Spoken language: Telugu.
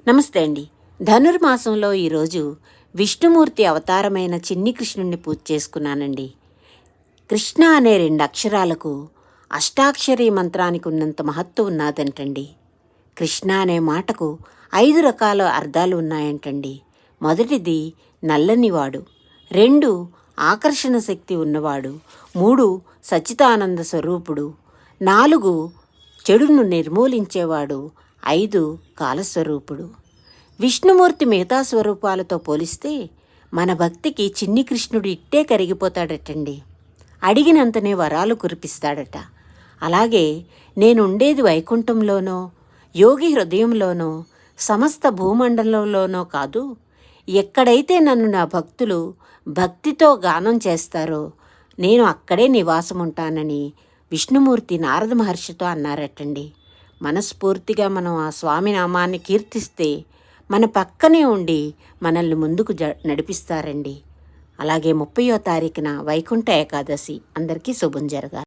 నమస్తే అండి. ధనుర్మాసంలో ఈరోజు విష్ణుమూర్తి అవతారమైన చిన్ని కృష్ణుణ్ణి పూజ చేసుకున్నానండి. కృష్ణ అనే 2 అక్షరాలకు అష్టాక్షరీ మంత్రానికి ఉన్నంత మహత్వం ఉన్నదంటండి. కృష్ణ అనే మాటకు 5 రకాల అర్థాలు ఉన్నాయంటండి. మొదటిది నల్లనివాడు, 2 ఆకర్షణ శక్తి ఉన్నవాడు, 3 సచ్చిదానంద స్వరూపుడు, 4 చెడును నిర్మూలించేవాడు, 5 కాలస్వరూపుడు. విష్ణుమూర్తి మిగతా స్వరూపాలతో పోలిస్తే మన భక్తికి చిన్ని కృష్ణుడు ఇట్టే కరిగిపోతాడటండి. అడిగినంతనే వరాలు కురిపిస్తాడట. అలాగే నేనుండేది వైకుంఠంలోనో, యోగి హృదయంలోనో, సమస్త భూమండలంలోనో కాదు, ఎక్కడైతే నన్ను నా భక్తులు భక్తితో గానం చేస్తారో నేను అక్కడే నివాసముంటానని విష్ణుమూర్తి నారద మహర్షితో అన్నారటండి. మనస్ఫూర్తిగా మనం ఆ స్వామి నామాన్ని కీర్తిస్తే మన పక్కనే ఉండి మనల్ని ముందుకు నడిపిస్తారండి. అలాగే 30వ తారీఖున వైకుంఠ ఏకాదశి. అందరికీ శుభం జరగాలి.